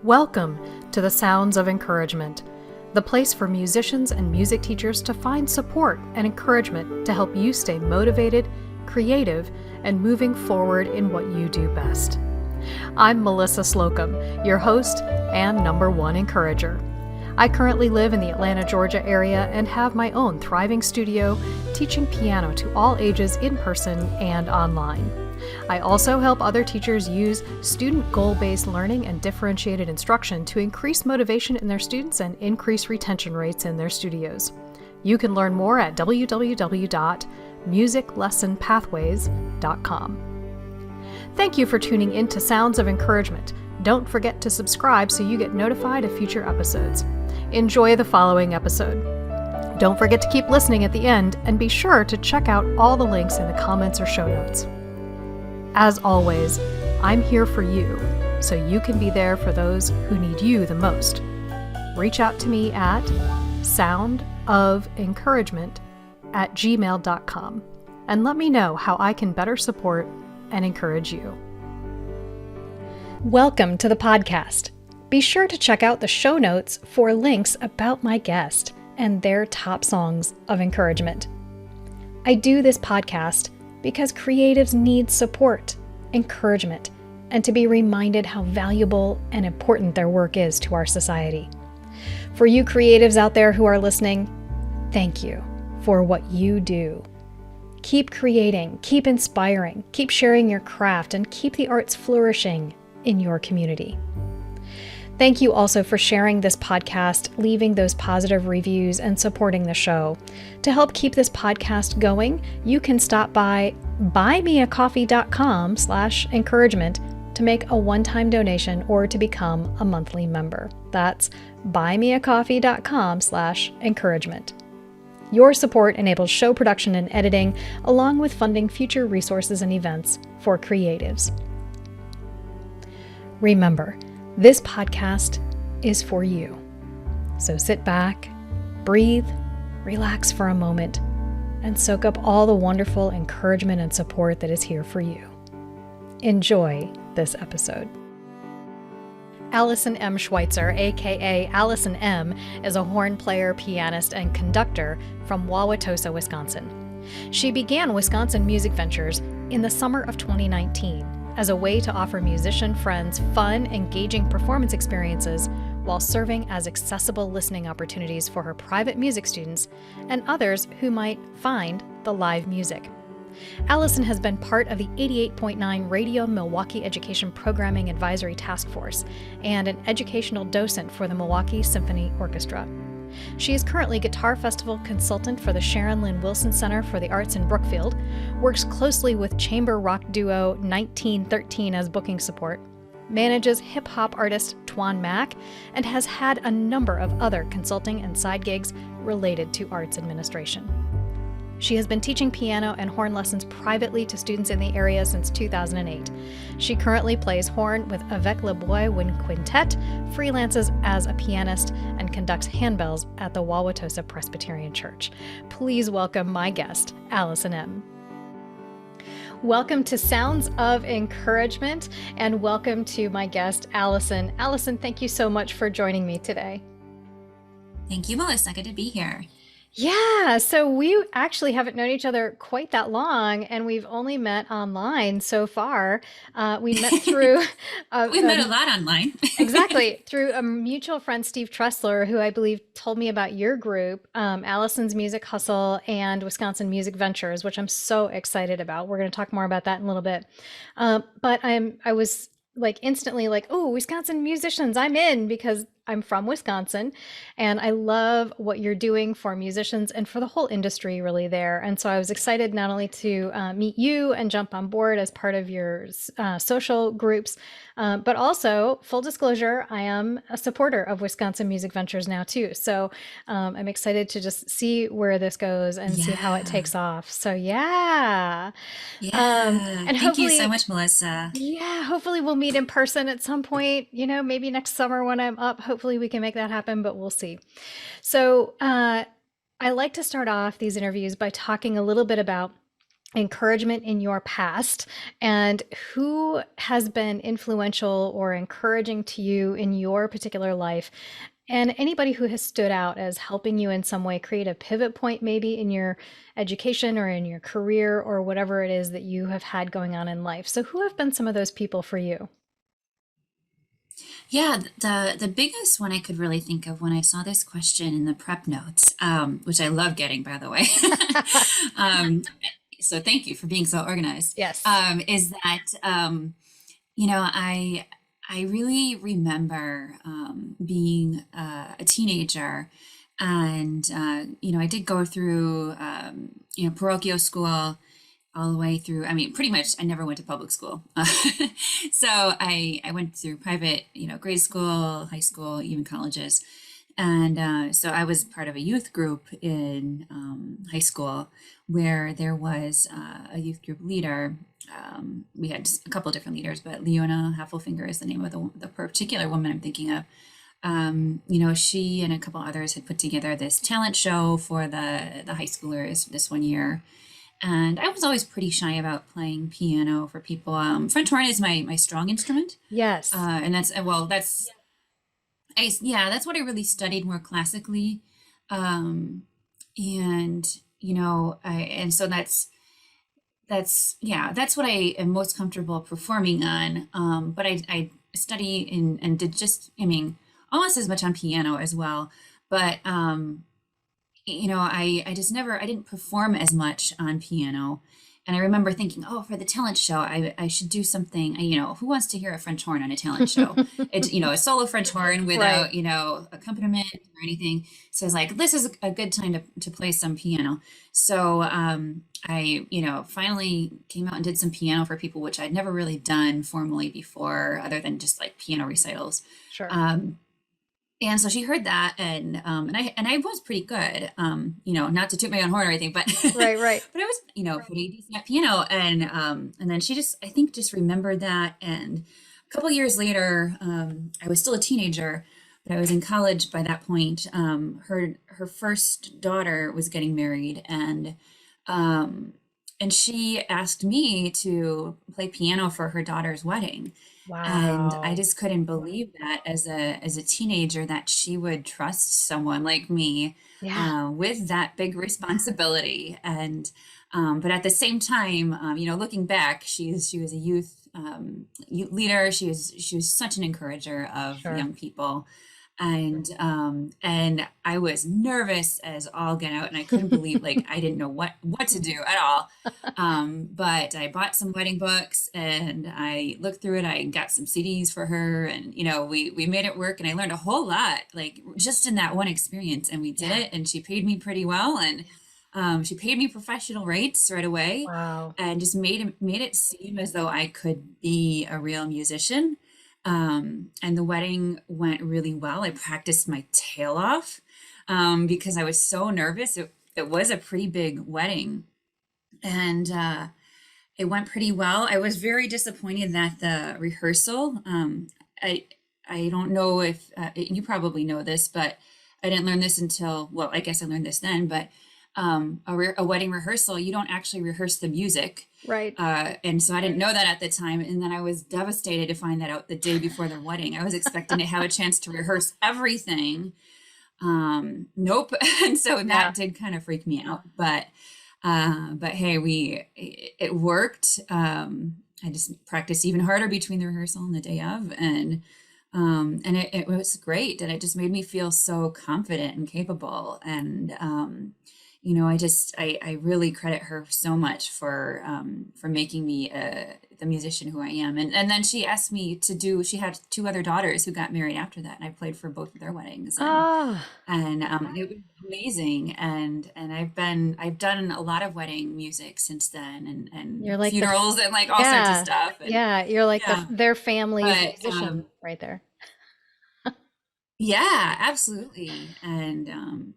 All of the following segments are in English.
Welcome to the Sounds of Encouragement, the place for musicians and music teachers to find support and encouragement to help you stay motivated, creative, and moving forward in what you do best. I'm Melissa Slocum, your host and #1 encourager. I currently live in the Atlanta, Georgia area and have my own thriving studio teaching piano to all ages in person and online. I also help other teachers use student goal-based learning and differentiated instruction to increase motivation in their students and increase retention rates in their studios. You can learn more at www.musiclessonpathways.com. Thank you for tuning in to Sounds of Encouragement. Don't forget to subscribe so you get notified of future episodes. Enjoy the following episode. Don't forget to keep listening at the end and be sure to check out all the links in the comments or show notes. As always, I'm here for you, so you can be there for those who need you the most. Reach out to me at soundofencouragement@gmail.com and let me know how I can better support and encourage you. Welcome to the podcast. Be sure to check out the show notes for links about my guest and their top songs of encouragement. I do this podcast because creatives need support, encouragement, and to be reminded how valuable and important their work is to our society. For you creatives out there who are listening, thank you for what you do. Keep creating, keep inspiring, keep sharing your craft, and keep the arts flourishing in your community. Thank you also for sharing this podcast, leaving those positive reviews, and supporting the show. To help keep this podcast going, you can stop by buymeacoffee.com/encouragement to make a one-time donation or to become a monthly member. That's buymeacoffee.com/encouragement. Your support enables show production and editing, along with funding future resources and events for creatives. Remember, this podcast is for you. So sit back, breathe, relax for a moment, and soak up all the wonderful encouragement and support that is here for you. Enjoy this episode. Allison M. Schweitzer, aka Allison M, is a horn player, pianist, and conductor from Wauwatosa, Wisconsin. She began Wisconsin Music Ventures in the summer of 2019 as a way to offer musician friends fun, engaging performance experiences while serving as accessible listening opportunities for her private music students and others who might find the live music. Allison has been part of the 88.9 Radio Milwaukee Education Programming Advisory Task Force and an educational docent for the Milwaukee Symphony Orchestra. She is currently Guitar Festival consultant for the Sharon Lynn Wilson Center for the Arts in Brookfield, works closely with chamber rock duo 1913 as booking support, manages hip-hop artist Twan Mack, and has had a number of other consulting and side gigs related to arts administration. She has been teaching piano and horn lessons privately to students in the area since 2008. She currently plays horn with Avec le Bois Wind Quintet, freelances as a pianist, and conducts handbells at the Wauwatosa Presbyterian Church. Please welcome my guest, Allison M. Welcome to Sounds of Encouragement, and welcome to my guest, Allison. Allison, thank you so much for joining me today. Thank you, Melissa. Good to be here. Yeah, so we actually haven't known each other quite that long, and we've only met online so far. We met through... We've met a lot online. Exactly, through a mutual friend, Steve Tressler, who I believe told me about your group, Allison's Music Hustle and Wisconsin Music Ventures, which I'm so excited about. We're going to talk more about that in a little bit. But I was instantly oh, Wisconsin musicians, I'm in, because I'm from Wisconsin and I love what you're doing for musicians and for the whole industry really there. And so I was excited not only to meet you and jump on board as part of your social groups, but also, full disclosure, I am a supporter of Wisconsin Music Ventures now too. So I'm excited to just see where this goes and see how it takes off. So and thank you so much, Melissa. Yeah, hopefully we'll meet in person at some point, maybe next summer when I'm up. Hopefully we can make that happen, but we'll see. So I like to start off these interviews by talking a little bit about encouragement in your past, and who has been influential or encouraging to you in your particular life, and anybody who has stood out as helping you in some way create a pivot point, maybe in your education or in your career or whatever it is that you have had going on in life. So who have been some of those people for you? Yeah, the biggest one I could really think of when I saw this question in the prep notes, which I love getting, by the way. um, so thank you for being so organized. Yes. Is that I really remember being a teenager, and I did go through parochial school all the way through. I mean, pretty much I never went to public school. So I went through private, grade school, high school, even colleges. And so I was part of a youth group in high school where there was a youth group leader. We had a couple of different leaders, but Leona Heffelfinger is the name of the particular woman I'm thinking of. She and a couple others had put together this talent show for the high schoolers this one year. And I was always pretty shy about playing piano for people. French horn is my strong instrument. Yes. And that's what I really studied more classically. And so that's what I am most comfortable performing on. But I study and did almost as much on piano as well. But I didn't perform as much on piano. And I remember thinking, oh, for the talent show, I should do something, who wants to hear a French horn on a talent show? It's, a solo French horn without, right, accompaniment or anything. So I was like, this is a good time to play some piano. So I, finally came out and did some piano for people, which I'd never really done formally before, other than just like piano recitals. Sure. And so she heard that, and I was pretty good, not to toot my own horn or anything, but right. But I was, pretty decent at piano, and then she I think just remembered that, and a couple years later, I was still a teenager, but I was in college by that point. Her first daughter was getting married, and she asked me to play piano for her daughter's wedding. And I Wow. just couldn't believe that as a teenager that she would trust someone like me Yeah. with that big responsibility. And but at the same time, looking back, she was a youth leader. She was such an encourager of Sure. young people. And I was nervous as all get out, and I couldn't believe, like, I didn't know what to do at all. But I bought some wedding books and I looked through it. I got some CDs for her, and we made it work, and I learned a whole lot, like just in that one experience. And we did Yeah. it, and she paid me pretty well, and she paid me professional rates right away, Wow. and just made it seem as though I could be a real musician. And the wedding went really well. I practiced my tail off because I was so nervous. It was a pretty big wedding, and it went pretty well. I was very disappointed that the rehearsal. I I don't know if you probably know this, but I didn't learn this until, well, I guess I learned this then, but a wedding rehearsal, you don't actually rehearse the music. Right. And so I didn't know that at the time. And then I was devastated to find that out the day before the wedding. I was expecting to have a chance to rehearse everything. Nope. And so Yeah. that did kind of freak me out. But hey, it worked. I just practiced even harder between the rehearsal and the day of, and it was great, and it just made me feel so confident and capable. And I really credit her so much for making me the musician who I am. And then she asked me to do. She had two other daughters who got married after that, and I played for both of their weddings. Ah, And it was amazing. And I've done a lot of wedding music since then, you're and like the funerals and like all sorts of yeah, stuff. And yeah, you're like yeah, their family's but musician right there. yeah, absolutely. And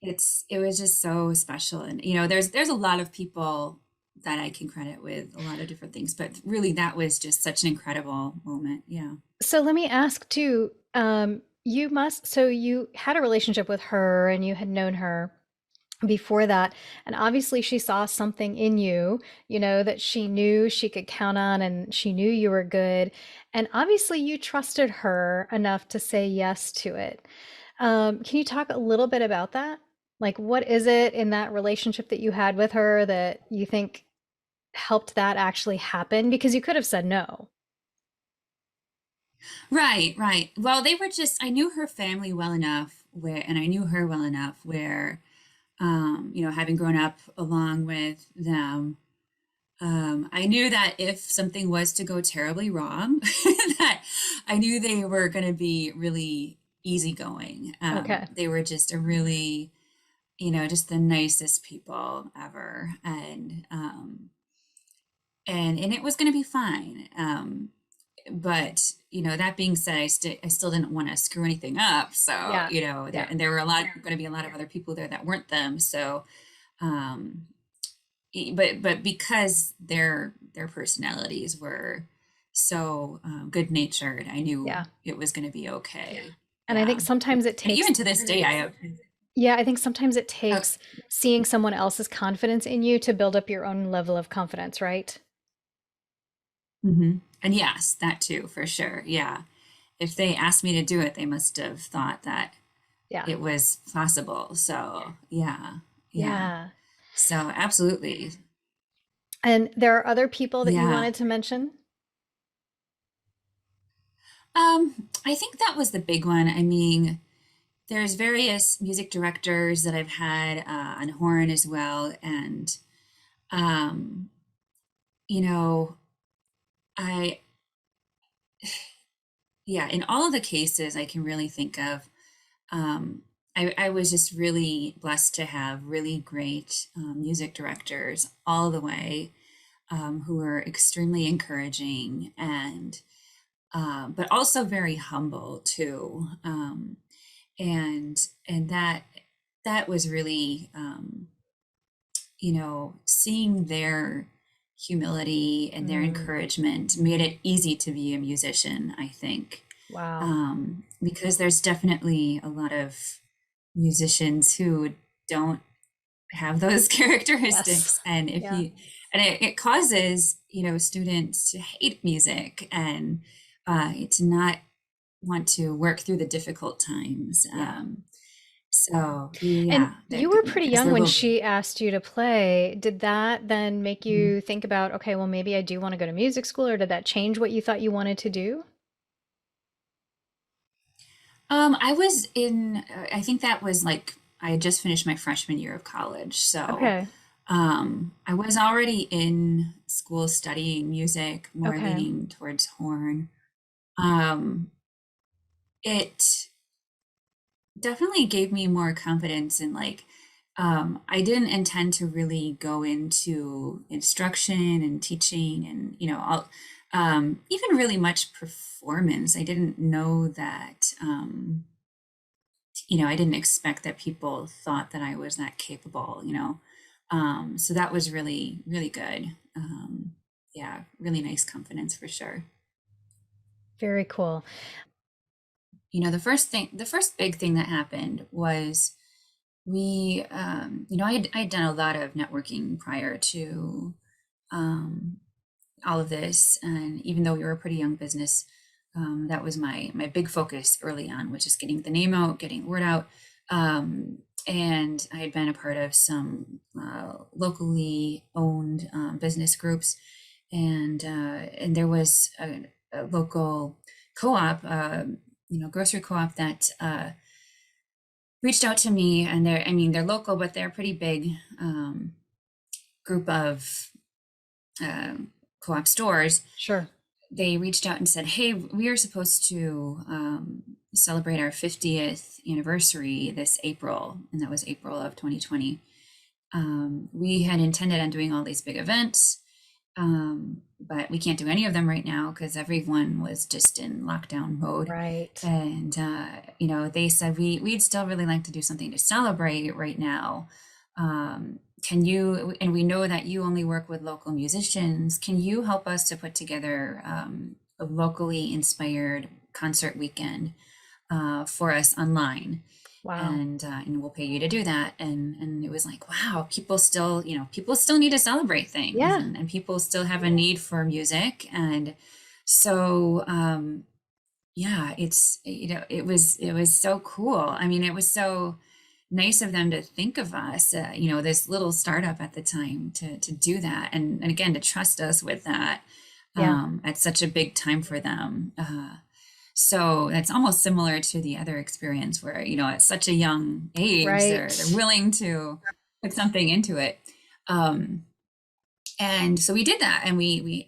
it was just so special. And there's a lot of people that I can credit with a lot of different things, but really that was just such an incredible moment. Yeah. So let me ask too, so you had a relationship with her and you had known her before that. And obviously, she saw something in you, that she knew she could count on and she knew you were good. And obviously, you trusted her enough to say yes to it. Can you talk a little bit about that? Like, what is it in that relationship that you had with her that you think helped that actually happen? Because you could have said no. Right, right. Well, they were just, I knew her family well enough where, and I knew her well enough where, having grown up along with them, I knew that if something was to go terribly wrong, that I knew they were going to be really easygoing. Okay. They were just a really, just the nicest people ever, and it was going to be fine. But that being said, I still didn't want to screw anything up. So Yeah. there Yeah. and there were going to be a lot of other people there that weren't them. So, um, but because their personalities were so good natured, I knew Yeah. it was going to be okay. And I think Yeah, sometimes it and takes, even to this day, I have. yeah, I think sometimes it Uh, takes seeing someone else's confidence in you to build up your own level of confidence, right? and yes, that too, for sure. Yeah, if they asked me to do it, they must have thought that Yeah. it was possible. So yeah, yeah. Yeah. So absolutely, And there are other people that you yeah. wanted to mention? I think that was the big one. I mean, there's various music directors that I've had on horn as well, and um, you know, I yeah, in all of the cases I can really think of, I was just really blessed to have really great music directors all the way, who were extremely encouraging and but also very humble too. And that was really seeing their humility and their Mm, encouragement made it easy to be a musician, I think. wow. Because there's definitely a lot of musicians who don't have those Yes. characteristics, and if Yeah. you and it causes students to hate music and to not want to work through the difficult times. Yeah. So And yeah, you were pretty because young there when will. she asked you to play. Did that then make you think about, okay, well, maybe I do want to go to music school, or did that change what you thought you wanted to do? I was in, I think that was like, I had just finished my freshman year of college. So, Okay. I was already in school studying music, more Okay. leaning towards horn. Um, it definitely gave me more confidence in like, I didn't intend to really go into instruction and teaching and, all, even really much performance. I didn't know that, I didn't expect that people thought that I was that capable. So that was really, really good. Yeah, really nice confidence for sure. Very cool. The first big thing that happened was I had done a lot of networking prior to um, all of this, and even though we were a pretty young business, that was my big focus early on, which is getting the name out, getting word out. And I had been a part of some locally owned business groups, and there was a local co-op, grocery co-op that reached out to me, and they're local, but they're a pretty big group of co-op stores. Sure. They reached out and said, "Hey, we are supposed to celebrate our 50th anniversary this April," and that was April of 2020. We had intended on doing all these big events, but we can't do any of them right now because everyone was just in lockdown mode. Right. And they said we'd still really like to do something to celebrate right now. Can you, and we know that you only work with local musicians, can you help us to put together a locally inspired concert weekend for us online? Wow. and we'll pay you to do that. And it was like, wow, people still need to celebrate things, Yeah. and people still have a need for music. And so, yeah, it was so cool. I mean, it was so nice of them to think of us, this little startup at the time, to do that, and again, to trust us with that, Yeah. at such a big time for them. So it's almost similar to the other experience where, at such a young age, they're Right. willing to put something into it. Um, and so we did that, and we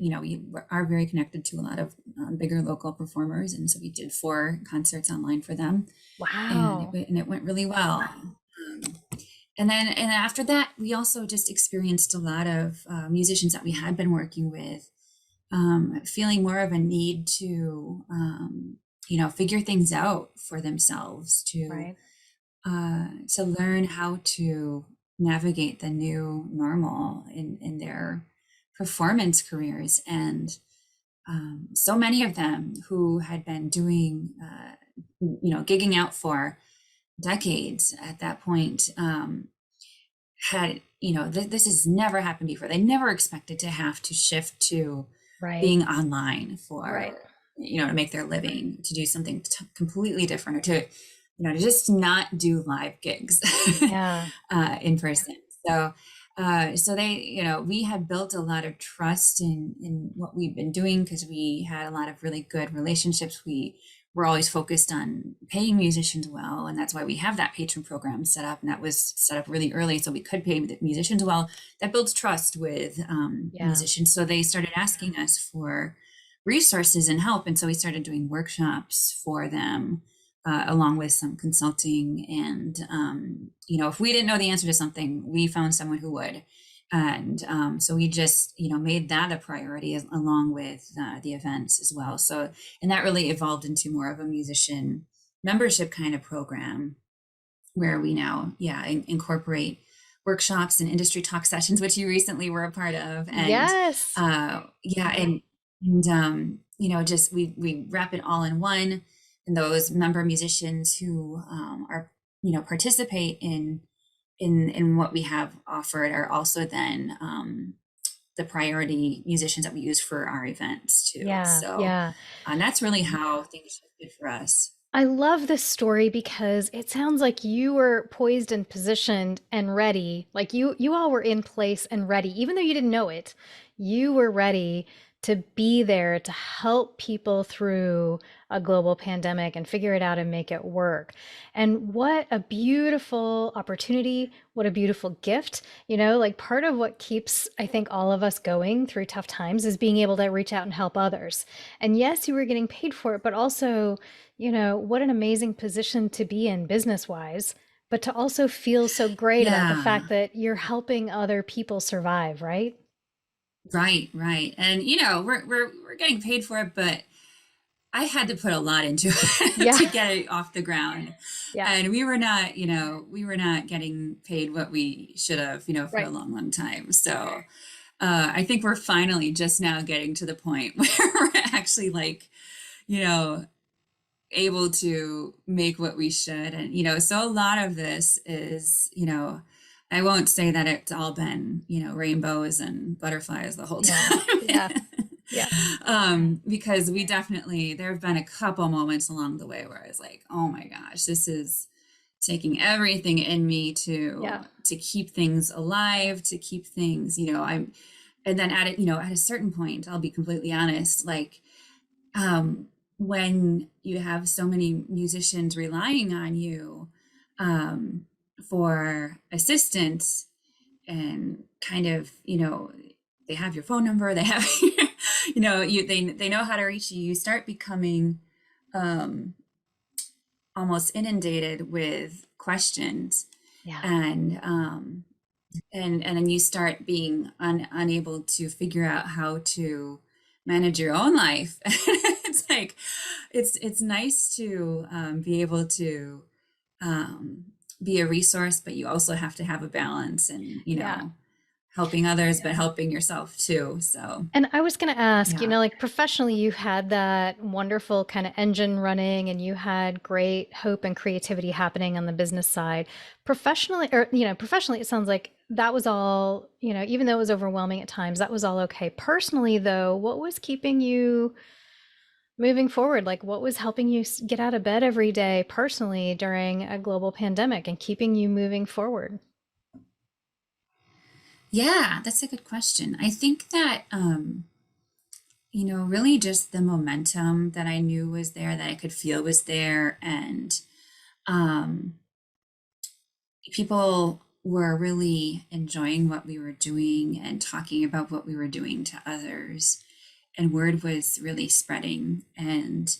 are very connected to a lot of bigger local performers, and so we did 4 concerts online for them, and Wow. it went really well. And then after that, we also just experienced a lot of musicians that we had been working with, feeling more of a need to figure things out for themselves, Right. to learn how to navigate the new normal in their performance careers. And so many of them who had been doing, gigging out for decades at that point, had, this has never happened before. They never expected to have to shift to Right. being online Right. for, to make their living, to do something completely different, or to just not do live gigs Yeah. in person. So we had built a lot of trust in what we've been doing, because we had a lot of really good relationships. We were always focused on paying musicians well, and that's why we have that patron program set up, and that was set up really early so we could pay the musicians well. That builds trust with Yeah. musicians. So they started asking us for resources and help, and so we started doing workshops for them, along with some consulting. And if we didn't know the answer to something, we found someone who would. And so we just made that a priority, along with the events as well. So, and that really evolved into more of a musician membership kind of program, where we now incorporate workshops and industry talk sessions, which you recently were a part of. And Yes. just we wrap it all in one. And those member musicians who are participate in what we have offered are also then the priority musicians that we use for our events too. Yeah. So Yeah. that's really how things shifted for us. I love this story because it sounds like you were poised and positioned and ready. Like you all were in place and ready. Even though you didn't know it, you were ready to be there to help people through a global pandemic and figure it out and make it work. And what a beautiful opportunity, what a beautiful gift. Like part of what keeps, I think, all of us going through tough times is being able to reach out and help others. And yes, you were getting paid for it, but also what an amazing position to be in business wise, but to also feel so great about the Yeah. fact that you're helping other people survive, right? Right. And we're getting paid for it, but I had to put a lot into it Yeah. to get it off the ground. Yeah. And we were not getting paid what we should have, for a Right. long time. So I think we're finally just now getting to the point where we're actually, like, you know, able to make what we should. And, so a lot of this is, I won't say that it's all been, rainbows and butterflies the whole Yeah. time. Yeah. Yeah. Because there have been a couple moments along the way where I was like, oh my gosh, this is taking everything in me Yeah. to keep things alive, to keep things, and then at a certain point, I'll be completely honest, like, when you have so many musicians relying on you, um, for assistance, and kind of, they have your phone number, they have, they know how to reach you. You start becoming, um, almost inundated with questions, Yeah. and and then you start being unable to figure out how to manage your own life. It's like, it's nice to be able to um, be a resource, but you also have to have a balance, and Yeah. helping others, but helping yourself too. So, And I was going to ask, yeah. like professionally, you had that wonderful kind of engine running and you had great hope and creativity happening on the business side. Professionally, or, professionally, it sounds like that was all, even though it was overwhelming at times, that was all okay. Personally, though, what was keeping you moving forward? Like, what was helping you get out of bed every day personally during a global pandemic and keeping you moving forward? Yeah, that's a good question. I think that, really just the momentum that I knew was there, that I could feel was there. And um, people were really enjoying what we were doing and talking about what we were doing to others. And word was really spreading. And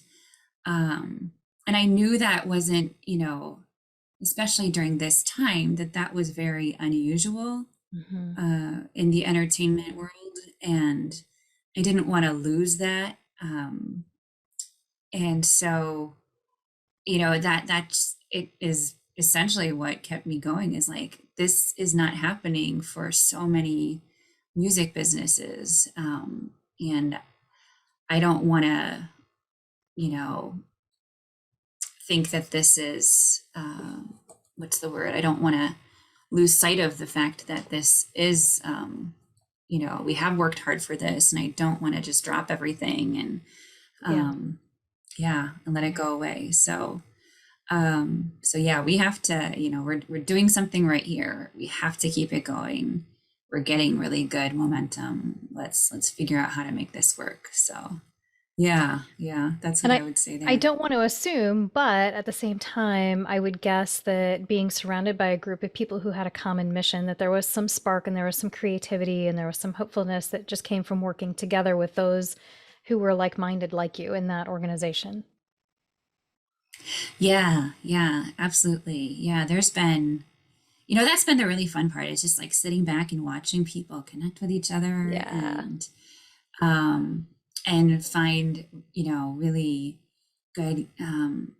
I knew that wasn't, especially during this time, that was very unusual Hmm. in the entertainment world. And I didn't want to lose that. And so, that's it is essentially what kept me going, is like, this is not happening for so many music businesses. And I don't want to, you know, think that this is, what's the word? I don't want to lose sight of the fact that this is, we have worked hard for this, and I don't want to just drop everything and, Yeah. yeah, and let it go away. So yeah, we have to, we're doing something right here. We have to keep it going. We're getting really good momentum. Let's figure out how to make this work. So yeah, that's what And I would say I there. don't want to assume, but at the same time, I would guess that being surrounded by a group of people who had a common mission, that there was some spark and there was some creativity and there was some hopefulness that just came from working together with those who were like-minded like you in that organization. Yeah, absolutely. Yeah, there's been, that's been the really fun part, is just like sitting back and watching people connect with each other, Yeah. um, and find, really good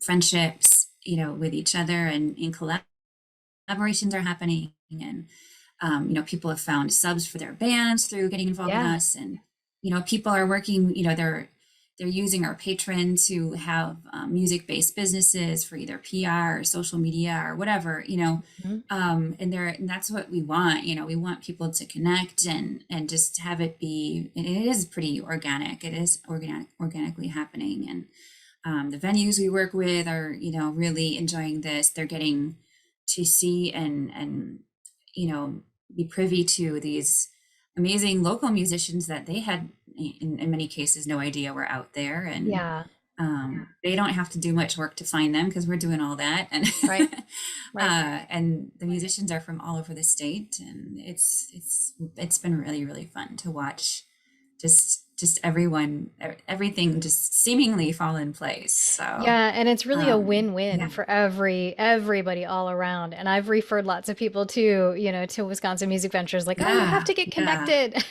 friendships, with each other, and collaborations are happening. And people have found subs for their bands through getting involved with Yeah. us. And people are working, they're using our patron to have music-based businesses for either PR or social media or whatever, Mhm. and that's what we want. We want people to connect and just have it be, and it is pretty organic. It is organically happening. And the venues we work with are, really enjoying this. They're getting to see and you know be privy to these amazing local musicians that they had, in many cases, no idea were out there. And Yeah. they don't have to do much work to find them, because we're doing all that. And Right. Right. and the musicians are from all over the state, and it's been really, really fun to watch, just everything just seemingly fall in place. So Yeah, and it's really a yeah. win-win for everybody all around. And I've referred lots of people to, to Wisconsin Music Ventures, like, oh, you have Yeah, to get yeah, connected.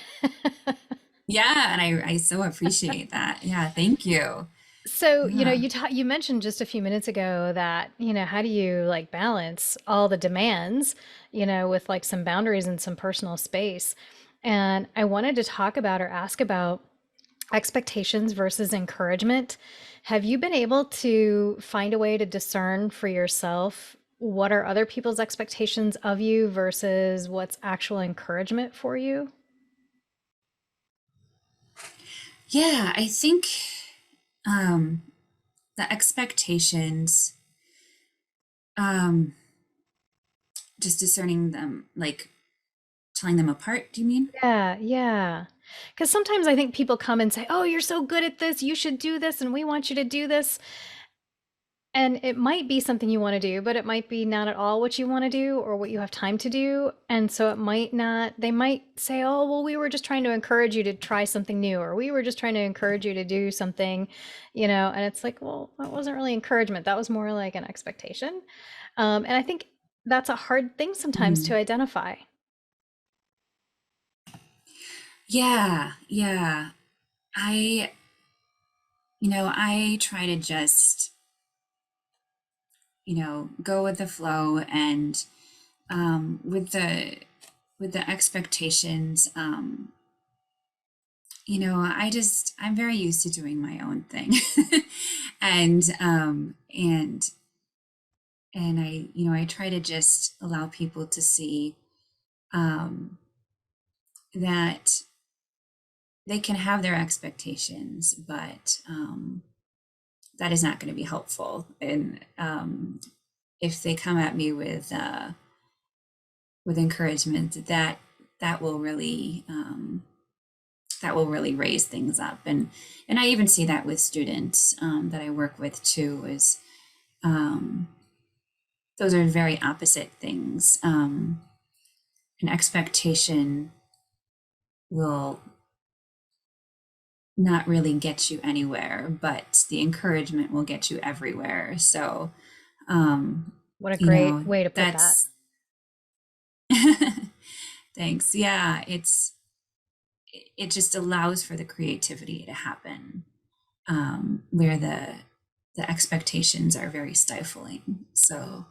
yeah, and I so appreciate that. Yeah, thank you. So, Yeah. you mentioned just a few minutes ago that, how do you like balance all the demands, with like some boundaries and some personal space. And I wanted to talk about or ask about expectations versus encouragement. Have you been able to find a way to discern for yourself what are other people's expectations of you versus what's actual encouragement for you? Yeah, I think um the expectations, um just discerning them, like telling them apart, do you mean? Yeah, yeah. Because sometimes I think people come and say, oh, you're so good at this. You should do this. And we want you to do this. And it might be something you want to do, but it might be not at all what you want to do or what you have time to do. And so it might not, they might say, oh, well, we were just trying to encourage you to try something new, or we were just trying to encourage you to do something, and it's like, well, that wasn't really encouragement. That was more like an expectation. And I think that's a hard thing sometimes to Mm. identify. Yeah. I, I try to just, go with the flow. And with the with the expectations, I'm very used to doing my own thing. and and I try to just allow people to see that they can have their expectations, but that is not going to be helpful. And if they come at me with encouragement, that will really raise things up. And I even see that with students that I work with too. Is those are very opposite things. An expectation will not really get you anywhere, but the encouragement will get you everywhere. So, What a great way to put that. Thanks. Yeah, it just allows for the creativity to happen, where the expectations are very stifling. So,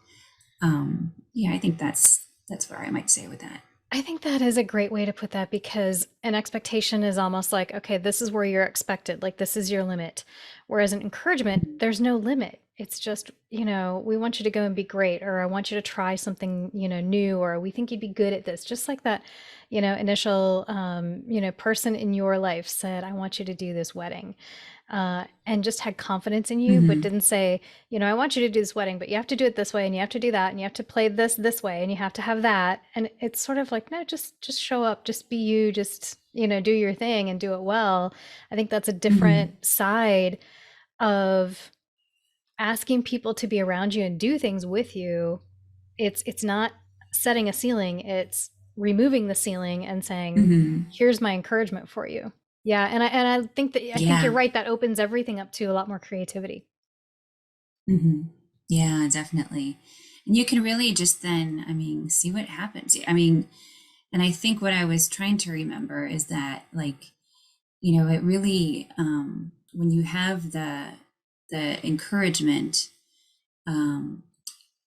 I think that's where I might say with that. I think that is a great way to put that, because an expectation is almost like, okay, this is where you're expected, like this is your limit. Whereas an encouragement, there's no limit. It's just, we want you to go and be great, or I want you to try something, new, or we think you'd be good at this. Just like that, initial, person in your life said, I want you to do this wedding. And just had confidence in you, but didn't say, I want you to do this wedding, but you have to do it this way, and you have to do that, and you have to play this way, and you have to have that. And it's sort of like, no, just show up, just be you, just, do your thing and do it well. I think that's a different side of asking people to be around you and do things with you. It's not setting a ceiling, it's removing the ceiling and saying, here's my encouragement for you. Yeah, and I think that think you're right. That opens everything up to a lot more creativity. Yeah, definitely. And you can really just then, see what happens. And I think what I was trying to remember is that, like, it really, when you have the encouragement,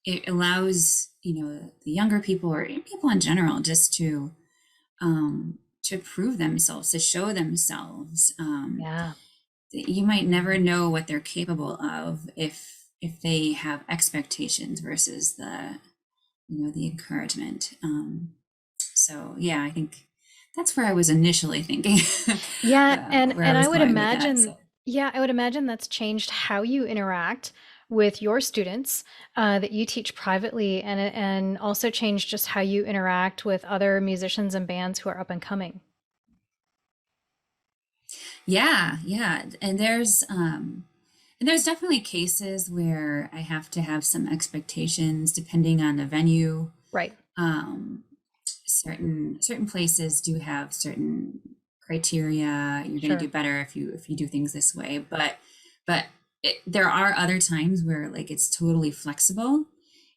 it allows the younger people, or people in general, just to prove themselves, to show themselves. Yeah. You might never know what they're capable of if they have expectations versus the encouragement. So yeah, I think that's where I was initially thinking. Yeah, and I would imagine, that, so. Yeah, I would imagine that's changed how you interact with your students that you teach privately, and also changed just how you interact with other musicians and bands who are up and coming. Yeah, and there's definitely cases where I have to have some expectations depending on the venue. Right. Certain places do have certain criteria. You're going to do better if you do things this way, but there are other times where, like, it's totally flexible,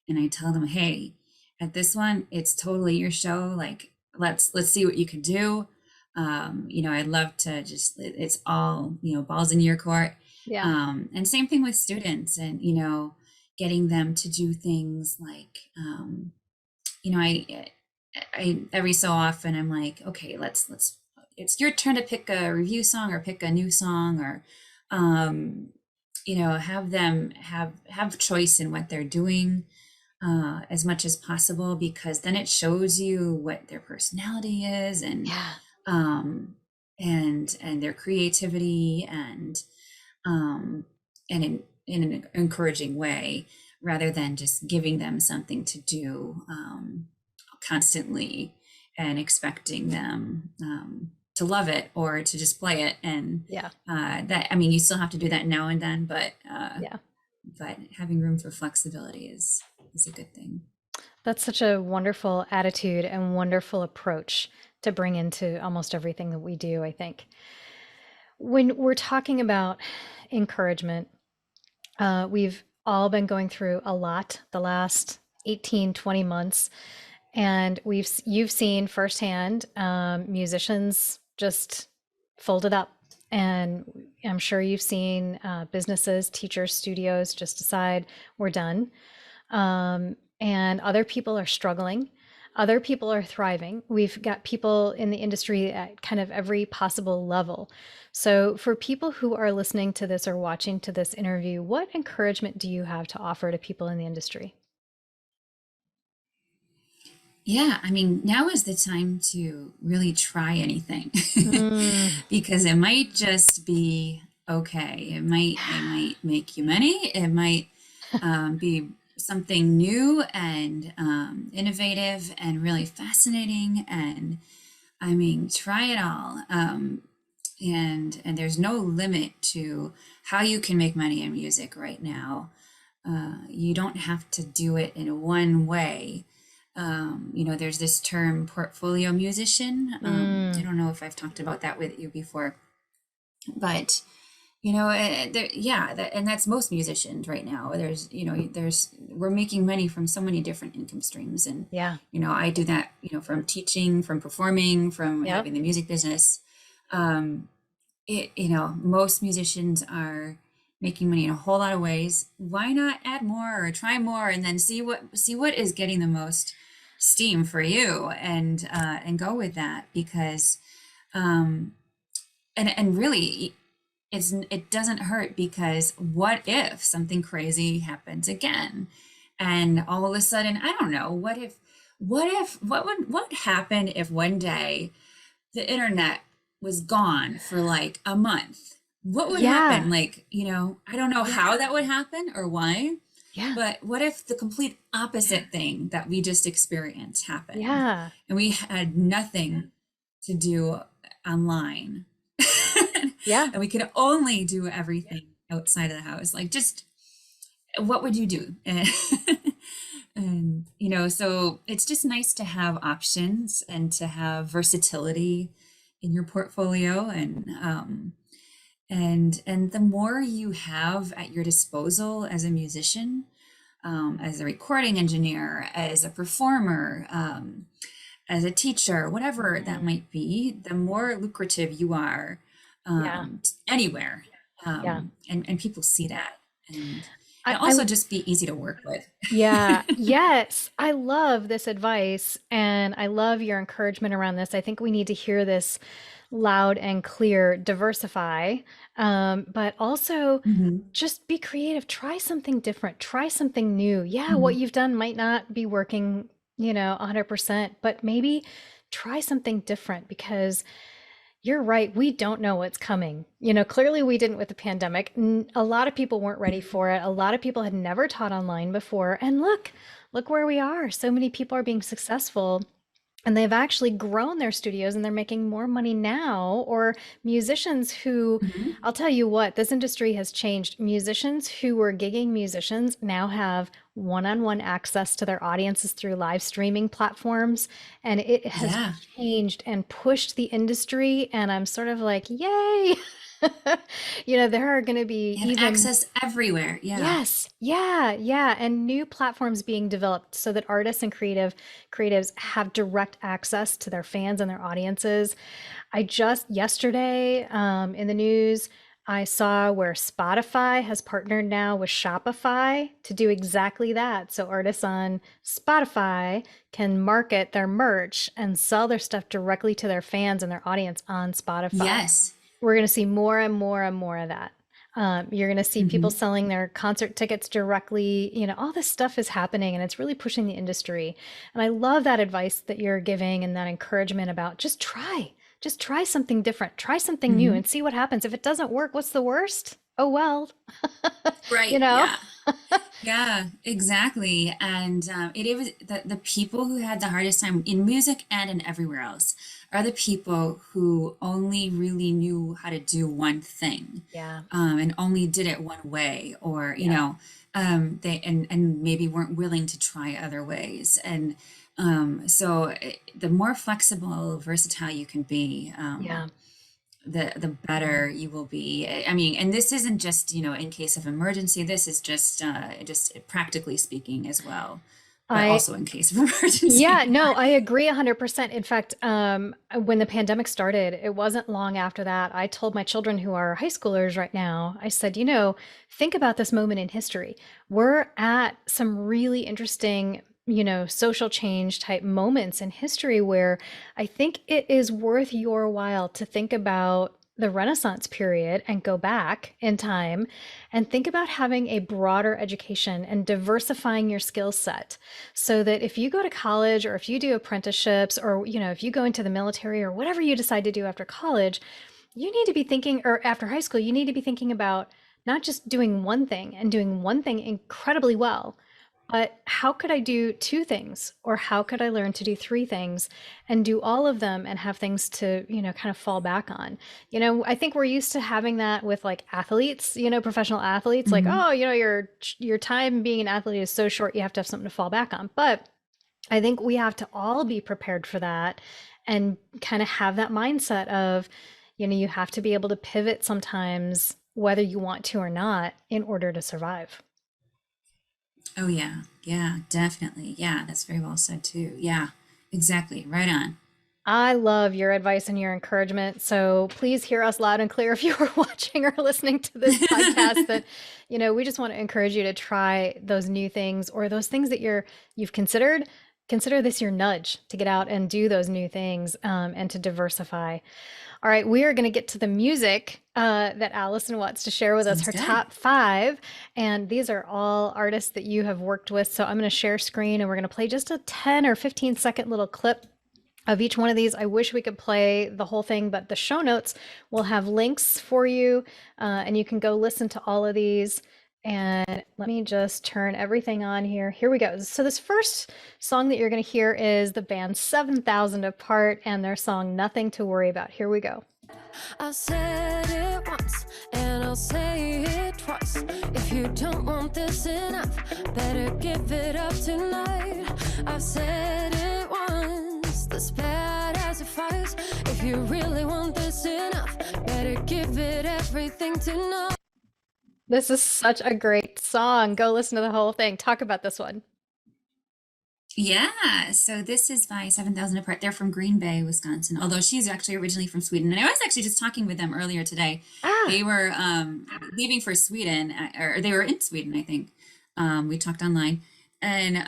and I tell them, hey, at this one, it's totally your show. Like, let's see what you can do. I'd love to just, it's all, balls in your court. Yeah. And same thing with students, and, getting them to do things like, I every so often I'm like, okay, let's it's your turn to pick a review song, or pick a new song, or have them have choice in what they're doing as much as possible, because then it shows you what their personality is, and and their creativity, and in an encouraging way, rather than just giving them something to do constantly and expecting them to love it or to just play it. And you still have to do that now and then, but but having room for flexibility is a good thing. That's such a wonderful attitude and wonderful approach to bring into almost everything that we do, I think. When we're talking about encouragement, we've all been going through a lot the last 18, 20 months. And you've seen firsthand musicians just folded up. And I'm sure you've seen businesses, teachers, studios just decide we're done. And other people are struggling. Other people are thriving. We've got people in the industry at kind of every possible level. So, for people who are listening to this or watching to this interview, what encouragement do you have to offer to people in the industry? Yeah, I mean, now is the time to really try anything Mm, because it might just be okay. It might make you money. It might be something new and innovative and really fascinating. And I mean, try it all. And there's no limit to how you can make money in music right now. You don't have to do it in one way. There's this term portfolio musician. I mm, don't know if I've talked about that with you before, but yeah, and that's most musicians right now. We're making money from so many different income streams, and yeah. I do that. From teaching, from performing, from Yep. having the music business. Um, most musicians are making money in a whole lot of ways. Why not add more or try more and then see what is getting the most steam for you and go with that because um and really it doesn't hurt because what if something crazy happens again and all of a sudden I don't know what happened if one day the internet was gone for like a month. What would happen? Yeah. Like, I don't know how Yeah. that would happen or why, Yeah. but what if the complete opposite thing that we just experienced happened Yeah. and we had nothing to do online Yeah. and we could only do everything outside of the house? Like, just what would you do? And so it's just nice to have options and to have versatility in your portfolio and the more you have at your disposal as a musician, as a recording engineer, as a performer, as a teacher, whatever that Mm, might be, the more lucrative you are yeah. anywhere. Yeah. And people see that. And I also just be easy to work with. Yeah, yes. I love this advice and I love your encouragement around this. I think we need to hear this loud and clear. Diversify, but also Mhm, just be creative. Try something different. Try something new. Yeah, what mhm. you've done might not be working, 100%, but maybe try something different because you're right. We don't know what's coming. Clearly we didn't with the pandemic. A lot of people weren't ready for it. A lot of people had never taught online before. And look where we are. So many people are being successful and they've actually grown their studios and they're making more money now. Or musicians who, Mhm. I'll tell you what, this industry has changed. Musicians who were gigging musicians now have one-on-one access to their audiences through live streaming platforms. And it has Yeah. changed and pushed the industry. And I'm sort of like, yay. There are going to be You have even access everywhere. Yeah. Yes. Yeah. Yeah. And new platforms being developed so that artists and creatives have direct access to their fans and their audiences. I just yesterday in the news, I saw where Spotify has partnered now with Shopify to do exactly that. So artists on Spotify can market their merch and sell their stuff directly to their fans and their audience on Spotify. Yes. We're going to see more and more and more of that. You're going to see people Mhm. selling their concert tickets directly. All this stuff is happening and it's really pushing the industry. And I love that advice that you're giving and that encouragement about just try something different, try something new and Mhm. see what happens. If it doesn't work, what's the worst? Oh, well, you Right. know? Yeah. Yeah, exactly. And it is the people who had the hardest time in music and in everywhere else are the people who only really knew how to do one thing, Yeah. and only did it one way, or Yeah. they and maybe weren't willing to try other ways. And the more flexible, versatile you can be, Yeah. the better you will be. I mean, and this isn't just, in case of emergency, this is just practically speaking as well, but I also in case of Yeah, emergency. no, I agree 100%. In fact, when the pandemic started, it wasn't long after that. I told my children who are high schoolers right now, I said, think about this moment in history. We're at some really interesting social change type moments in history where I think it is worth your while to think about the Renaissance period and go back in time and think about having a broader education and diversifying your skill set so that if you go to college or if you do apprenticeships or, if you go into the military or whatever you decide to do after college, you need to be thinking, or after high school, you need to be thinking about not just doing one thing and doing one thing incredibly well, but how could I do two things? Or how could I learn to do three things and do all of them and have things to, kind of fall back on? I think we're used to having that with like athletes, professional athletes, like, Hmm. oh, your time being an athlete is so short, you have to have something to fall back on. But I think we have to all be prepared for that and kind of have that mindset of, you have to be able to pivot sometimes, whether you want to or not, in order to survive. Oh yeah, yeah, definitely. Yeah, that's very well said too. Yeah, exactly. Right on. I love your advice and your encouragement. So please hear us loud and clear if you are watching or listening to this podcast that, we just want to encourage you to try those new things or those things that you've considered. Consider this your nudge to get out and do those new things and to diversify. All right, we are going to get to the music that Allison wants to share with us, Sounds her good. top five. And these are all artists that you have worked with. So I'm going to share screen and we're going to play just a 10 or 15-second little clip of each one of these. I wish we could play the whole thing, but the show notes will have links for you and you can go listen to all of these. And let me just turn everything on here. Here we go. So this first song that you're going to hear is the band 7,000 Apart and their song Nothing to Worry About. Here we go. I said it once and I'll say it twice. If you don't want this enough, better give it up tonight. I've said it once, this bad as it fights. If you really want this enough, better give it everything tonight. This is such a great song. Go listen to the whole thing. Talk about this one. Yeah, so this is by 7,000 Apart. They're from Green Bay, Wisconsin, although she's actually originally from Sweden. And I was actually just talking with them earlier today. Ah, They were leaving for Sweden, or they were in Sweden, I think. We talked online. And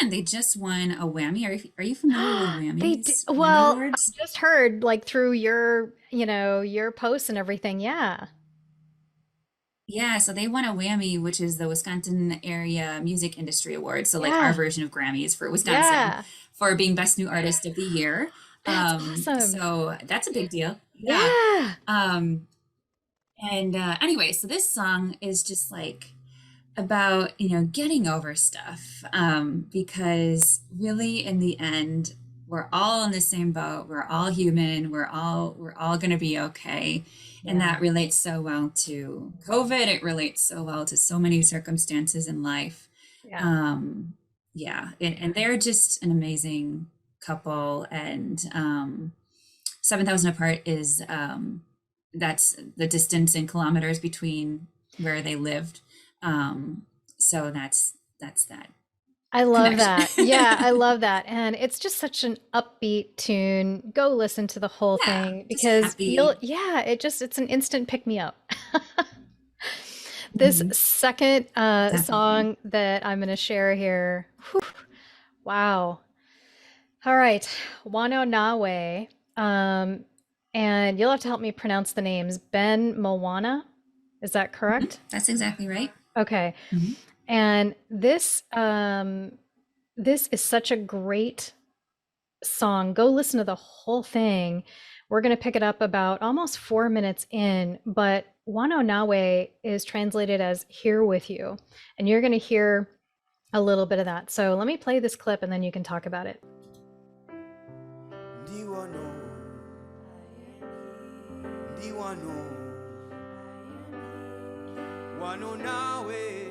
they just won a Whammy. Are you familiar with they did. Whammys? Whammy Well, I Awards? just heard like through your posts and everything. Yeah. Yeah, so they won a Whammy, which is the Wisconsin Area Music Industry Award. So like our Yeah. version of Grammys for Wisconsin Yeah. for being Best New Artist of the Year. That's awesome. So that's a big deal. Yeah. Yeah. Um, and anyway, so this song is just like about, getting over stuff. Because really in the end, we're all in the same boat. We're all human. We're all going to be okay. And Yeah. that relates so well to COVID. It relates so well to so many circumstances in life. Yeah. Um, yeah, and they're just an amazing couple. And 7,000 Apart is that's the distance in kilometers between where they lived. So that's that I love connection. that. Yeah, I love that. And it's just such an upbeat tune. Go listen to the whole Yeah, thing just because happy. yeah, it's an instant pick me up. This Mhm, second definitely. song that I'm going to share here. Whew, wow. All right. Wano Nawe. Um, and you'll have to help me pronounce the names. Ben Mowana. Is that Mhm, correct? that's exactly right. Okay. Mhm. And this is such a great song. Go listen to the whole thing. We're going to pick it up about almost 4 minutes in, but Wano Nawe is translated as here with you. And you're going to hear a little bit of that. So let me play this clip and then you can talk about it. Diwano, Diwano, Wano nawe,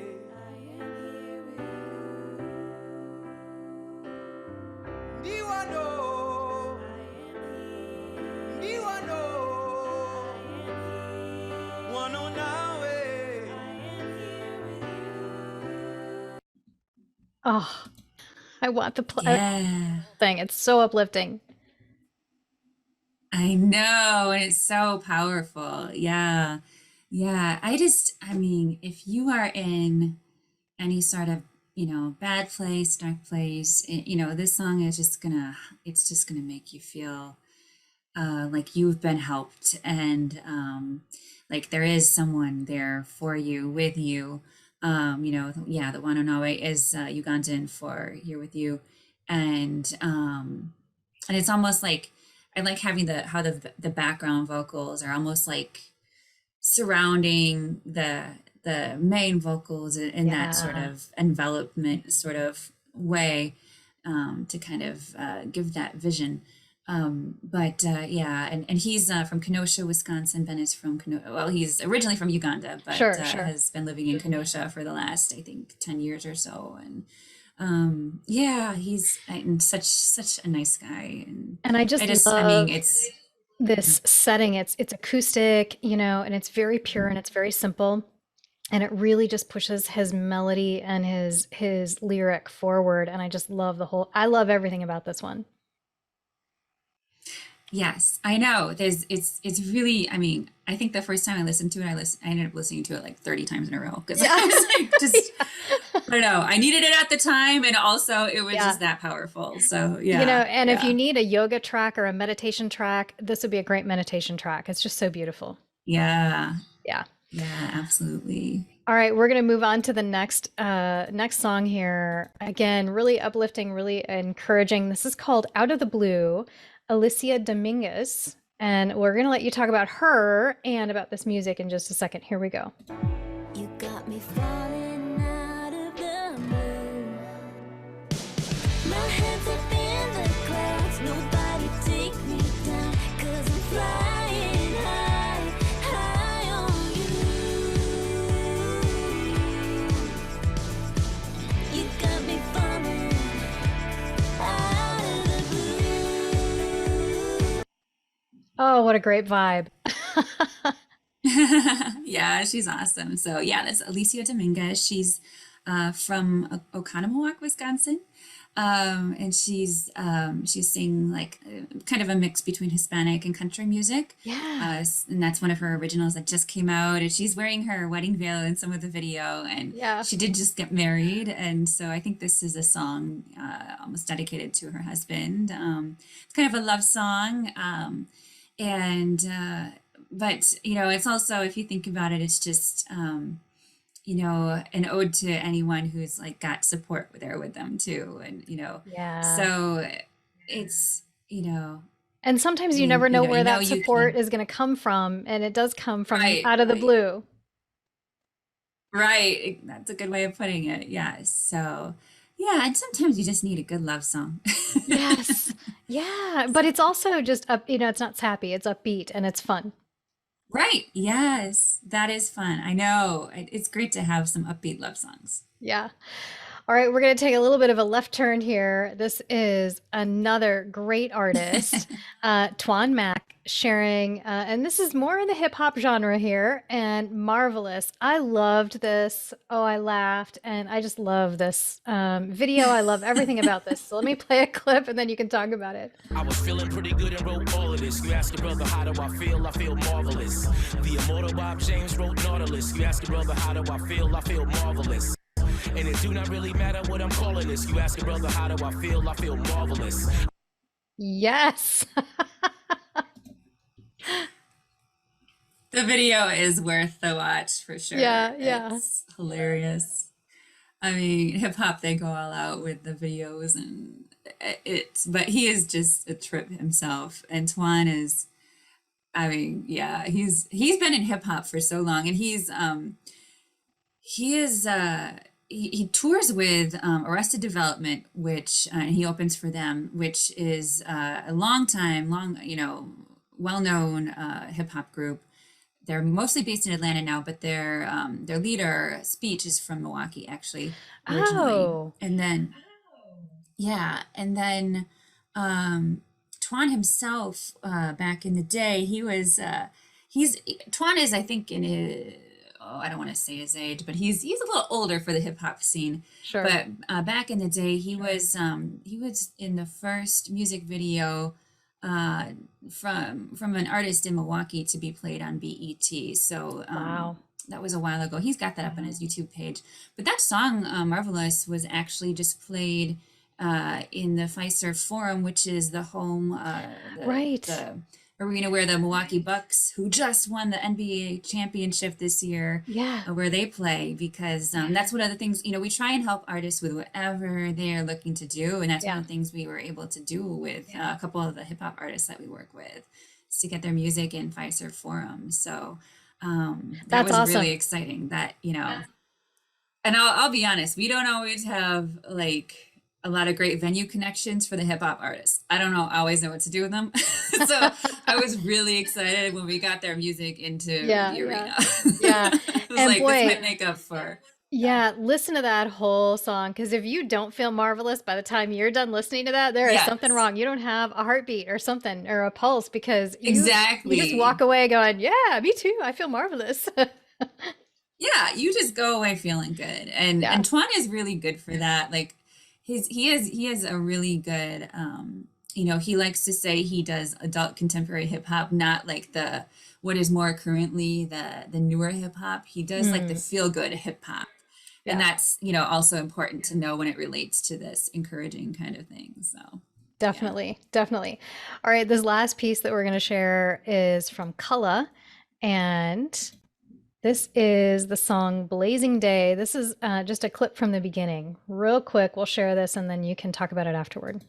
Diwano, Diwano, Wano nawe. Oh, I want the Yeah, thing. It's so uplifting. I know, and it's so powerful. Yeah. Yeah, I mean, if you are in any sort of, bad place, dark place. This song is it's just gonna make you feel like you've been helped, and like there is someone there for you, with you. The one and always is Ugandan for here with you, and it's almost like I like having the background vocals are almost like surrounding the main vocals in that sort of envelopment sort of way, to kind of give that vision. And he's from Kenosha, Wisconsin. Ben is from he's originally from Uganda, but Sure. has been living in Kenosha for the last, I think, 10 years or so. And he's such a nice guy. And I love it's this setting. It's acoustic, and it's very pure and it's very simple. And it really just pushes his melody and his lyric forward. And I just love I love everything about this one. Yes, I know. It's really, I think the first time I listened to it, I ended up listening to it like 30 times in a row, because I was like, I don't know, I needed it at the time, and also it was just that powerful. So yeah. If you need a yoga track or a meditation track, this would be a great meditation track. It's just so beautiful. Yeah. Yeah. Yeah, absolutely. All right, we're going to move on to the next song here. Again, really uplifting, really encouraging. This is called Out of the Blue, Alicia Dominguez, and we're going to let you talk about her and about this music in just a second. Here we go. You got me falling out of the blue. My head's up in the clouds, nobody take me down, 'cause I'm flying high, high on you. You got me falling out of the blue. Oh, what a great vibe. Yeah, she's awesome. So yeah, that's Alicia Dominguez. She's from Oconomowoc, Wisconsin. And she's singing like kind of a mix between Hispanic and country music. Yeah. And that's one of her originals that just came out. And she's wearing her wedding veil in some of the video. And she did just get married. And so I think this is a song almost dedicated to her husband. It's kind of a love song. But it's also, if you think about it, it's just an ode to anyone who's like got support there with them too. And so it's and sometimes you never know where that support is going to come from, and it does come from out of the blue. Right, that's a good way of putting it. Yeah. So yeah, and sometimes you just need a good love song. Yes. Yeah, but it's also just up, it's not sappy, it's upbeat and it's fun. Right. Yes, that is fun. I know. It's great to have some upbeat love songs. Yeah. All right, we're going to take a little bit of a left turn here. This is another great artist, Twan Mack, sharing, and this is more in the hip hop genre here, and marvelous. I loved this. Oh, I laughed, and I just love this video. I love everything about this. So let me play a clip, and then you can talk about it. I was feeling pretty good and wrote all of this. You ask your brother, how do I feel? I feel marvelous. The immortal Bob James wrote Nautilus. You ask your brother, how do I feel? I feel marvelous. And it do not really matter what I'm calling this. You ask your brother, how do I feel? I feel marvelous. Yes. The video is worth the watch for sure. Yeah. It's hilarious. I mean, hip hop, they go all out with the videos, and but he is just a trip himself. And Twan is, he's been in hip hop for so long, and he tours with Arrested Development, which he opens for them, which is a well-known hip hop group. They're mostly based in Atlanta now, but their leader, Speech, is from Milwaukee, actually, originally. Oh. And then Twan himself, back in the day, Twan is, I think, in his, I don't want to say his age, but he's a little older for the hip hop scene. Sure. But back in the day, he was in the first music video from an artist in Milwaukee to be played on BET. So Wow. that was a while ago. He's got that up on his YouTube page. But that song, Marvelous, was actually just played in the Schweitzer Forum, which is the home, the arena where the Milwaukee Bucks, who just won the NBA championship this year, where they play, because that's one of the things, we try and help artists with whatever they're looking to do. And that's one of the things we were able to do with a couple of the hip hop artists that we work with, is to get their music in Schweitzer Forum. So that was awesome. Really exciting that, and I'll be honest, we don't always have like a lot of great venue connections for the hip hop artists. I don't always know what to do with them. So I was really excited when we got their music into the arena. Yeah. It was like, this might make up for. Yeah, listen to that whole song, because if you don't feel marvelous by the time you're done listening to that, there is something wrong. You don't have a heartbeat or something, or a pulse, because you just walk away going, yeah, me too, I feel marvelous. Yeah, you just go away feeling good. And Twan is really good for that. Like he has a really good he likes to say he does adult contemporary hip hop, not like what is more currently the newer hip hop. He does like the feel good hip hop. Yeah. And that's, also important to know when it relates to this encouraging kind of thing. So definitely. All right. This last piece that we're going to share is from Culla, and this is the song Blazing Day. This is just a clip from the beginning. Real quick, we'll share this and then you can talk about it afterward.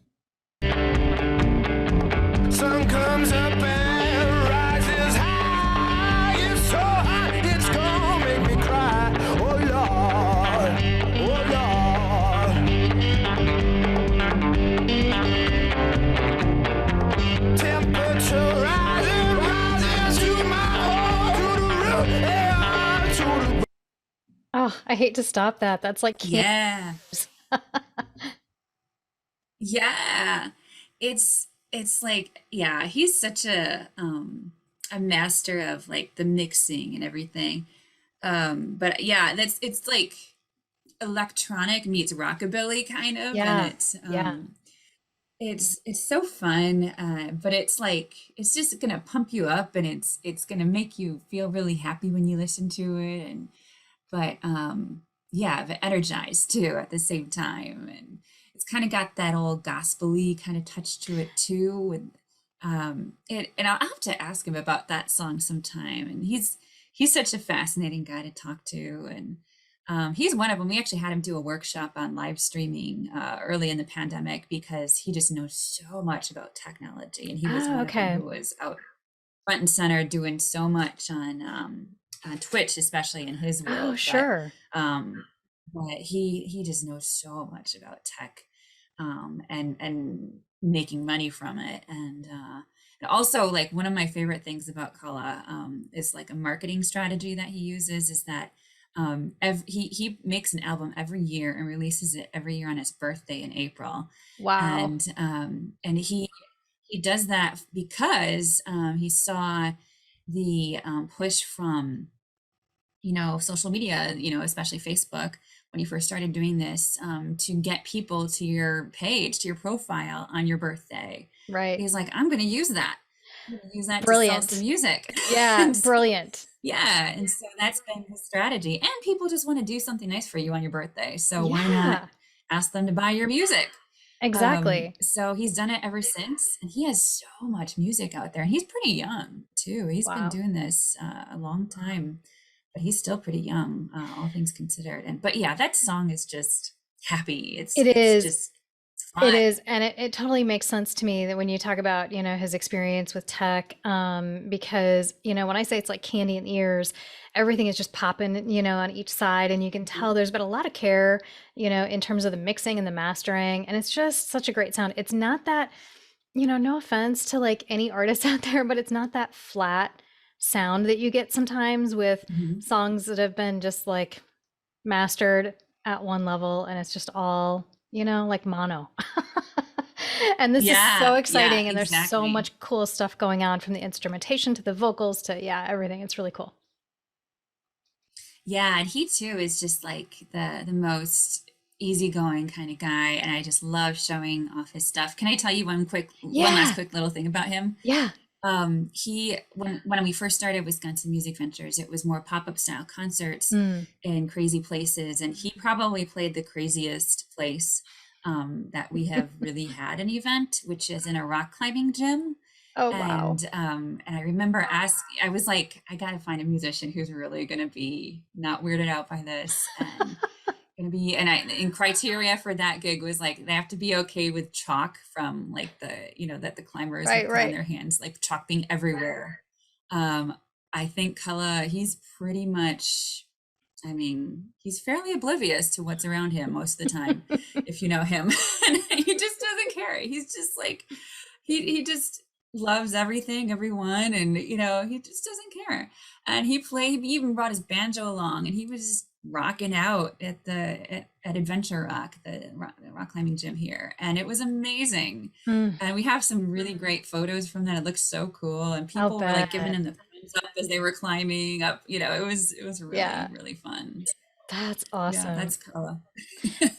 Sun comes up and rises high. It's so hot, it's gonna make me cry. Oh Lord, oh Lord. Temperature rises to my heart, to the root, to the... Oh, I hate to stop that. That's like yeah. It's like, he's such a master of like the mixing and everything. But it's like electronic meets rockabilly kind of. And it's so fun. But it's like, it's just gonna pump you up, and it's gonna make you feel really happy when you listen to it. But energized too at the same time. And it's kind of got that old gospel-y kind of touch to it too. And I'll have to ask him about that song sometime. And he's such a fascinating guy to talk to. And he's one of them. We actually had him do a workshop on live streaming early in the pandemic, because he just knows so much about technology. And he was one of them who was out front and center doing so much on Twitch, especially in his world. Oh, sure. But he just knows so much about tech, and making money from it. And also, like, one of my favorite things about Culla is like a marketing strategy that he uses is that he makes an album every year and releases it every year on his birthday in April. Wow. And he does that because he saw the push from social media, especially Facebook, when you first started doing this, to get people to your page, to your profile on your birthday. Right. He's like, I'm going to use that. Brilliant. To sell some music. Yeah, brilliant. Yeah, and so that's been his strategy. And people just want to do something nice for you on your birthday. So why not ask them to buy your music? Exactly. So he's done it ever since, and he has so much music out there. And he's pretty young too. He's been doing this a long time. But he's still pretty young, all things considered. But that song is just happy. It is, and it totally makes sense to me that when you talk about his experience with tech, because when I say it's like candy in the ears, everything is just popping on each side, and you can tell there's been a lot of care in terms of the mixing and the mastering, and it's just such a great sound. It's not that no offense to like any artist out there, but it's not that flat sound that you get sometimes with songs that have been just like mastered at one level, and it's just all like mono. And this is so exciting, and there's so much cool stuff going on, from the instrumentation to the vocals to everything. It's really cool. And he too is just like the most easygoing kind of guy, and I just love showing off his stuff. Can I tell you one last quick little thing about him? When we first started Wisconsin Music Ventures, it was more pop-up style concerts in crazy places, and he probably played the craziest place that we have really had an event, which is in a rock climbing gym. Oh, wow. And I remember I was like, I gotta find a musician who's really gonna be not weirded out by this, and and criteria for that gig was like they have to be okay with chalk from like that the climbers would put on their hands, like chalk being everywhere. I think Kala, he's pretty much, I mean, he's fairly oblivious to what's around him most of the time, if you know him. And he just doesn't care. He's just like, he just loves everything, everyone, and he just doesn't care. And he even brought his banjo along, and he was just rocking out at Adventure Rock, the rock climbing gym here, and it was amazing. And we have some really great photos from that. It looks so cool, and people were like giving him the thumbs up as they were climbing up. It was really really fun. That's awesome. Yeah, that's Kala.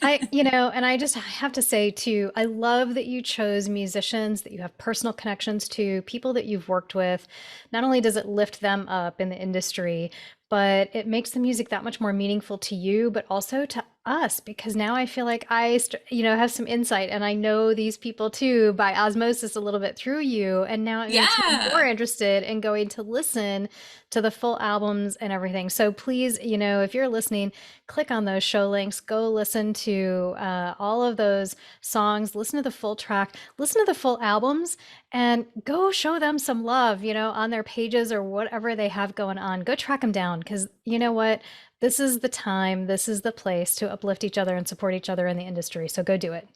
And I have to say too, I love that you chose musicians that you have personal connections to, people that you've worked with. Not only does it lift them up in the industry, but it makes the music that much more meaningful to you, but also to us, because now I feel like I, have some insight, and I know these people too by osmosis a little bit through you. And now it makes me more interested in going to listen to the full albums and everything. So please, if you're listening, click on those show links, go listen to all of those songs, listen to the full track, listen to the full albums, and go show them some love, on their pages or whatever they have going on. Go track them down, because you know what? This is the time, this is the place to uplift each other and support each other in the industry. So go do it.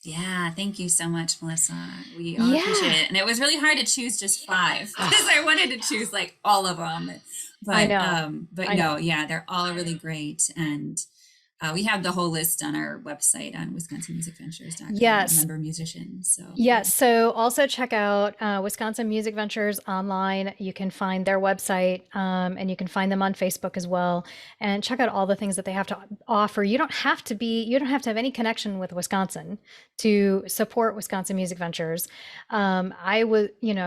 Yeah, thank you so much, Melissa. We all appreciate it. And it was really hard to choose just 5 because I wanted to choose like all of them. But I know. They're all really great. And we have the whole list on our website on WisconsinMusicVentures.com. Yes. Member musicians. So yes. So also check out Wisconsin Music Ventures online. You can find their website, and you can find them on Facebook as well. And check out all the things that they have to offer. You don't have to have any connection with Wisconsin to support Wisconsin Music Ventures. I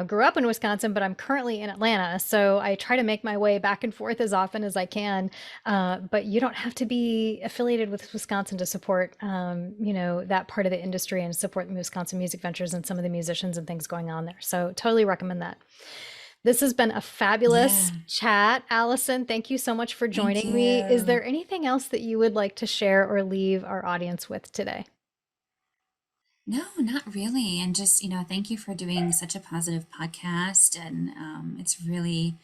grew up in Wisconsin, but I'm currently in Atlanta. So I try to make my way back and forth as often as I can. But you don't have to be affiliated with Wisconsin to support, that part of the industry and support the Wisconsin Music Ventures and some of the musicians and things going on there. So totally recommend that. This has been a fabulous chat. Allison, thank you so much for joining me. Is there anything else that you would like to share or leave our audience with today? No, not really. And just, thank you for doing such a positive podcast. And it's really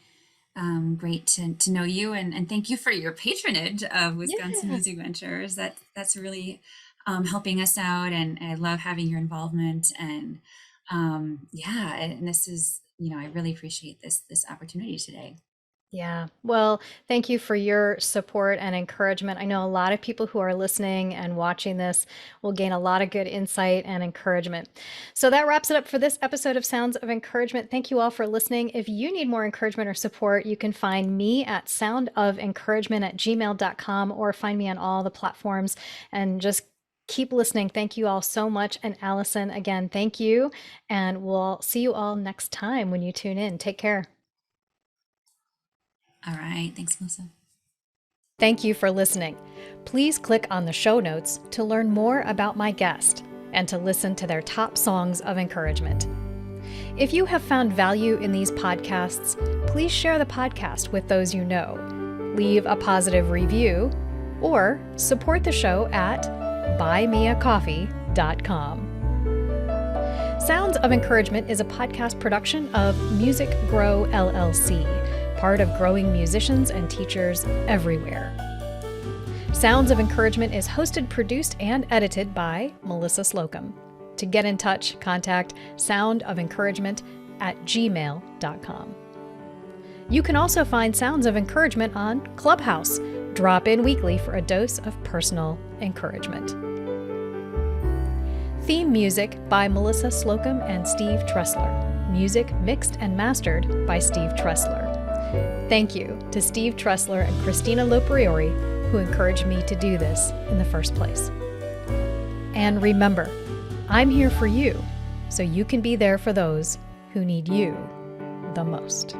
great to know you, and thank you for your patronage of Wisconsin Music Ventures. That's really helping us out, and I love having your involvement. And and this is, I really appreciate this opportunity today. Yeah. Well, thank you for your support and encouragement. I know a lot of people who are listening and watching this will gain a lot of good insight and encouragement. So that wraps it up for this episode of Sounds of Encouragement. Thank you all for listening. If you need more encouragement or support, you can find me at soundoфencouragement@gmail.com, or find me on all the platforms, and just keep listening. Thank you all so much. And Allison, again, thank you. And we'll see you all next time when you tune in. Take care. All right. Thanks, Melissa. Thank you for listening. Please click on the show notes to learn more about my guest and to listen to their top songs of encouragement. If you have found value in these podcasts, please share the podcast with those you know, leave a positive review, or support the show at buymeacoffee.com. Sounds of Encouragement is a podcast production of Music Grow LLC, part of growing musicians and teachers everywhere. Sounds of Encouragement is hosted, produced, and edited by Melissa Slocum. To get in touch, contact soundoфencouragement@gmail.com. You can also find Sounds of Encouragement on Clubhouse. Drop in weekly for a dose of personal encouragement. Theme music by Melissa Slocum and Steve Tressler. Music mixed and mastered by Steve Tressler. Thank you to Steve Tressler and Christina Lopriori, who encouraged me to do this in the first place. And remember, I'm here for you, so you can be there for those who need you the most.